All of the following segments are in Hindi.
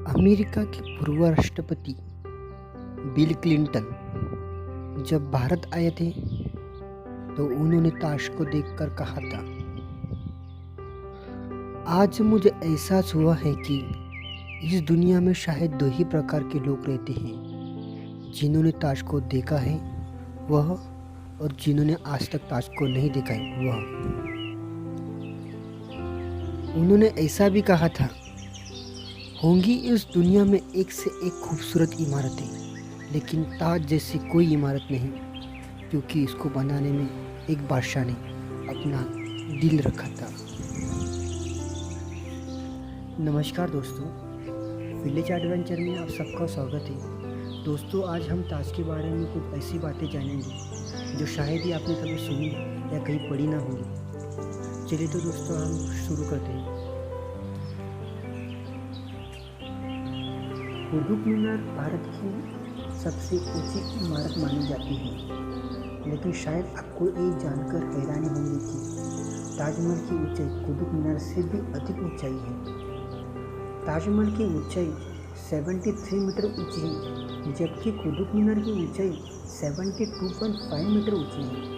अमेरिका के पूर्व राष्ट्रपति बिल क्लिंटन जब भारत आए थे तो उन्होंने ताश को देखकर कहा था, आज मुझे एहसास हुआ है कि इस दुनिया में शायद दो ही प्रकार के लोग रहते हैं, जिन्होंने ताश को देखा है वह, और जिन्होंने आज तक ताश को नहीं देखा है वह। उन्होंने ऐसा भी कहा था, होंगी इस दुनिया में एक से एक खूबसूरत इमारतें, लेकिन ताज जैसी कोई इमारत नहीं, क्योंकि इसको बनाने में एक बादशाह ने अपना दिल रखा था। नमस्कार दोस्तों, विलेज एडवेंचर में आप सबका स्वागत है। दोस्तों, आज हम ताज के बारे में कुछ ऐसी बातें जानेंगे जो शायद ही आपने कभी सुनी या कहीं पढ़ी ना होगी। चलिए तो दोस्तों, हम शुरू करते हैं। कुतुब मीनार भारत की सबसे ऊंची इमारत मानी जाती है, लेकिन शायद आपको ये जानकर हैरानी होगी कि ताजमहल की ऊंचाई कुतुब मीनार से भी अधिक ऊंचाई है। ताजमहल की ऊंचाई 73 मीटर ऊंची है, जबकि कुतुब मीनार की ऊंचाई 72.5 मीटर ऊंची है।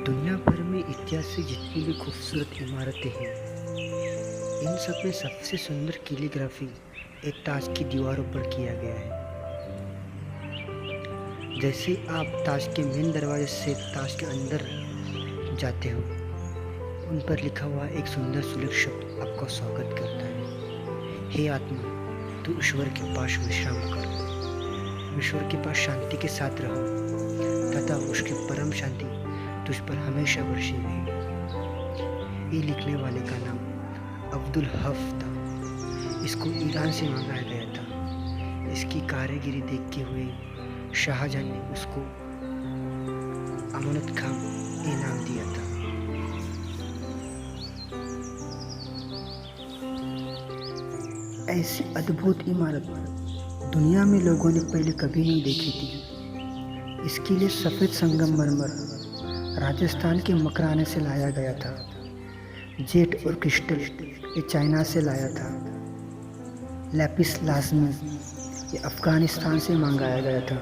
दुनिया भर में इतिहास से जितनी भी खूबसूरत इमारतें हैं, इन सब में सबसे सुंदर कैलीग्राफी एक ताज की दीवारों पर किया गया है। जैसे आप ताज के मेन दरवाजे से ताज के अंदर जाते हो, उन पर लिखा हुआ एक सुंदर सुलभ शब्द आपका स्वागत करता है। हे आत्मा, तू ईश्वर के पास विश्राम कर, ईश्वर के पास शांति के साथ रहो तथा उसकी परम शांति तुझ पर हमेशा बरसे रहे। ये लिखने वाले का नाम अब्दुल हफ था। इसको ईरान से मंगाया गया था। इसकी कारीगरी देखते हुए शाहजहां ने उसको अमानत खां इनाम दिया था। ऐसी अद्भुत इमारत दुनिया में लोगों ने पहले कभी नहीं देखी थी। इसके लिए सफ़ेद संगमरमर राजस्थान के मकराने से लाया गया था। जेट और क्रिस्टल ये चाइना से लाया था। लैपिस लाजमी ये अफ़गानिस्तान से मंगाया गया था।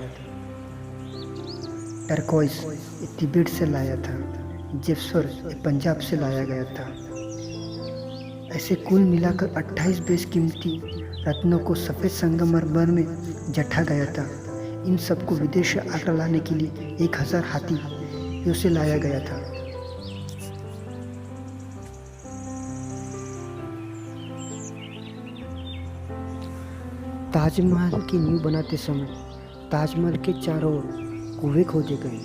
टर्कोइस ये तिब्बत से लाया था। जिप्सर ये पंजाब से लाया गया था। ऐसे कुल मिलाकर 28 बेशकीमती रत्नों को सफ़ेद संगमरमर में जटा गया था। इन सबको विदेश से आगरा लाने के लिए 1000 हाथी से लाया गया था। ताजमहल की नींव बनाते समय ताजमहल के चारों ओर कुएं खोदे गए।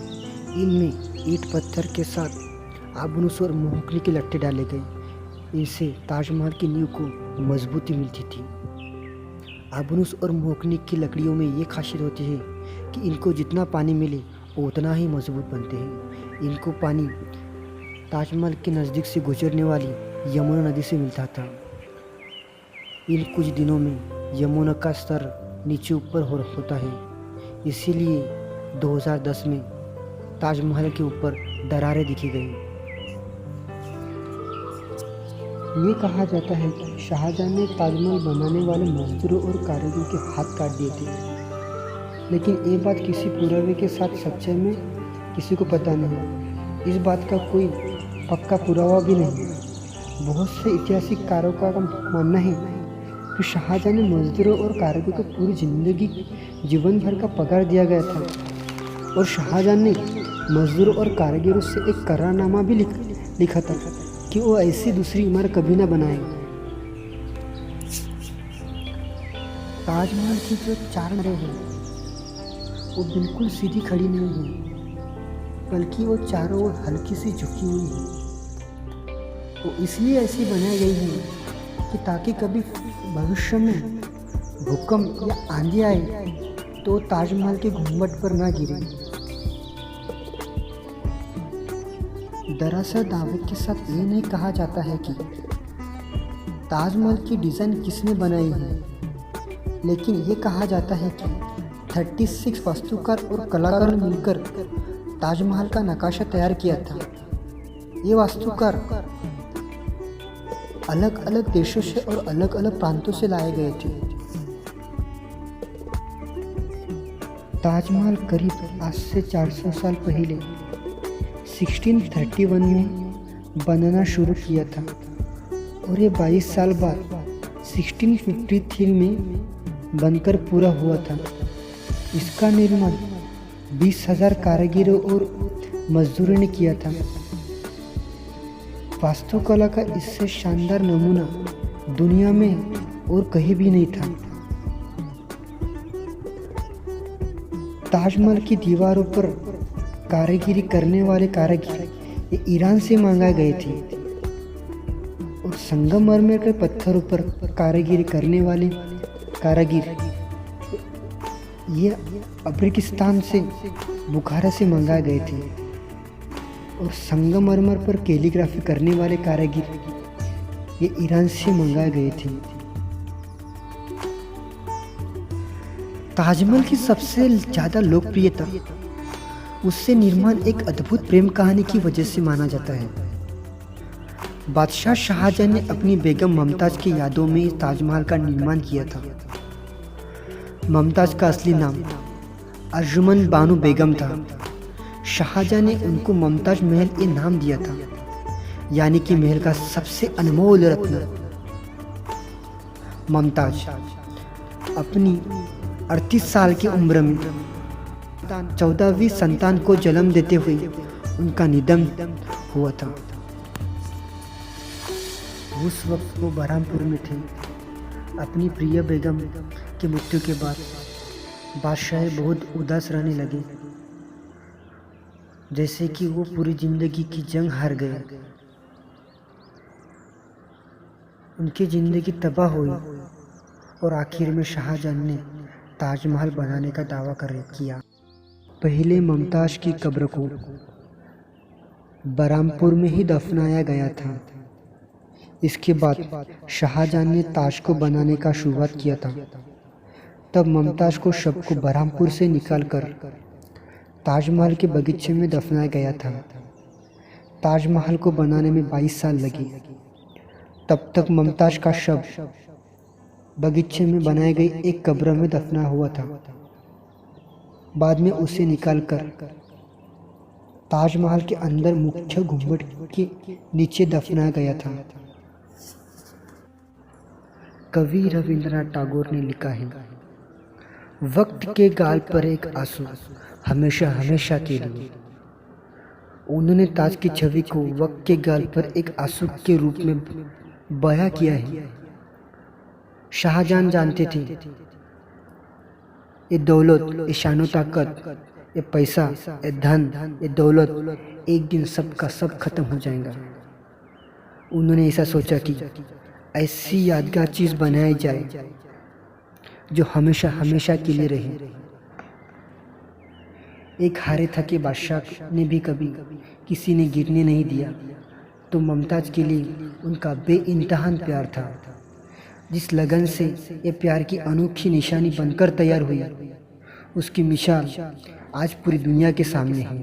इनमें ईंट पत्थर के साथ आबनूस और मोहकनी के लट्टे डाले गए। इनसे ताजमहल की नींव को मजबूती मिलती थी। आबनूस और मोहकनी की लकड़ियों में ये खासियत होती है कि इनको जितना पानी मिले वो उतना ही मजबूत बनते हैं। इनको पानी ताजमहल के नज़दीक से गुजरने वाली यमुना नदी से मिलता था। इन कुछ दिनों में यमुना का स्तर नीचे ऊपर होता है, इसीलिए 2010 में ताजमहल के ऊपर दरारें दिखी गई। ये कहा जाता है कि शाहजहां ने ताजमहल बनाने वाले मजदूरों और कारीगरों के हाथ काट दिए थे, लेकिन ये बात किसी पुरावे के साथ सच्चाई में किसी को पता नहीं। इस बात का कोई पक्का पुरावा भी नहीं। बहुत से ऐतिहासिककारों का मानना है कि शाहजहां ने मजदूरों और कारीगरों को पूरी जिंदगी जीवन भर का पगार दिया गया था, और शाहजहां ने मजदूरों और कारीगरों से एक करारनामा भी लिखा था कि वो ऐसी दूसरी इमारत कभी ना बनाए। ताजमहल की जो 4 मीनारें हैं वो बिल्कुल सीधी खड़ी नहीं है, बल्कि वो चारों ओर हल्की सी झुकी हुई है। वो इसलिए ऐसी बनाई गई है कि ताकि कभी भविष्य में भूकंप या आंधी आए तो ताजमहल के घूंघट पर ना गिरे। दरअसल दावे के साथ ये नहीं कहा जाता है कि ताजमहल की डिज़ाइन किसने बनाई है, लेकिन ये कहा जाता है कि 36 वास्तुकार और कलाकारों ने मिलकर ताजमहल का नक्शा तैयार किया था। ये वास्तुकार अलग अलग देशों से और अलग अलग प्रांतों से लाए गए थे। ताजमहल करीब आज से 400 साल पहले 1631 में बनना शुरू किया था और ये 22 साल बाद 1653 में बनकर पूरा हुआ था। इसका निर्माण 20,000 कारीगरों और मजदूरों ने किया था। वास्तुकला का इससे शानदार नमूना दुनिया में और कहीं भी नहीं था। ताजमहल की दीवारों पर कारीगरी करने वाले कारीगर ये ईरान से मंगाए गए थे और संगमरमर के पत्थरों पर कारीगरी करने वाले कारीगर ये अफगानिस्तान से बुखारा से मंगाए गए थे और संगमरमर पर कैलीग्राफी करने वाले कारीगर ये ईरान से मंगाए गए थे। ताजमहल की सबसे ज़्यादा लोकप्रियता उससे निर्माण एक अद्भुत प्रेम कहानी की वजह से माना जाता है। बादशाह शाहजहां ने अपनी बेगम मुमताज़ की यादों में ताजमहल का निर्माण किया था। मुमताज़ का असली नाम अर्जुमन बानो बेगम था। शाहजहां ने उनको मुमताज़ महल ये नाम दिया था, यानी कि महल का सबसे अनमोल रत्न। मुमताज़ अपनी 38 साल की उम्र में 14वीं संतान को जन्म देते हुए उनका निधन हुआ था। उस वक्त वो बरहामपुर में थे। अपनी प्रिय बेगम की मृत्यु के बाद बादशाह बहुत उदास रहने लगे, जैसे कि वो पूरी जिंदगी की जंग हार गए। उनकी जिंदगी तबाह हुई और आखिर में शाहजहां ने ताजमहल बनाने का दावा किया। पहले मुमताज़ की कब्र को बरहामपुर में ही दफनाया गया था। इसके बाद शाहजहां ने ताज को बनाने का शुरुआत किया था। तब मुमताज़ को शव को बरहामपुर से निकालकर ताजमहल के बगीचे में दफनाया गया था। ताजमहल को बनाने में 22 साल लगे। तब तक मुमताज़ का शव बगीचे में बनाई गई एक कब्र में दफना हुआ था। बाद में उसे निकालकर ताजमहल के अंदर मुख्य गुंबद के नीचे दफनाया गया था। कवि रविंद्रनाथ टैगोर ने लिखा है, वक्त के गाल पर एक आंसू हमेशा हमेशा के लिए। उन्होंने ताज की छवि को वक्त के गाल पर एक आंसू के रूप में बयां किया है। शाहजहां जानते थे ये दौलत, ये शानो ताकत, ये पैसा, ये धन, ये दौलत एक दिन सब का सब खत्म हो जाएगा। उन्होंने ऐसा सोचा कि ऐसी यादगार चीज़ बनाई जाए जो हमेशा हमेशा के लिए रहे। एक हारे थके बादशाह ने भी कभी किसी ने गिरने नहीं दिया, तो मुमताज़ के लिए उनका बेइंतहा प्यार था। जिस लगन से ये प्यार की अनोखी निशानी बनकर तैयार हुई, उसकी मिसाल आज पूरी दुनिया के सामने है।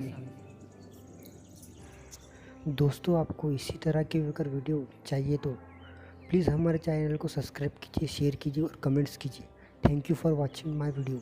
दोस्तों, आपको इसी तरह के अगर वीडियो चाहिए तो प्लीज़ हमारे चैनल को सब्सक्राइब कीजिए, शेयर कीजिए और कमेंट्स कीजिए। Thank you for watching my video.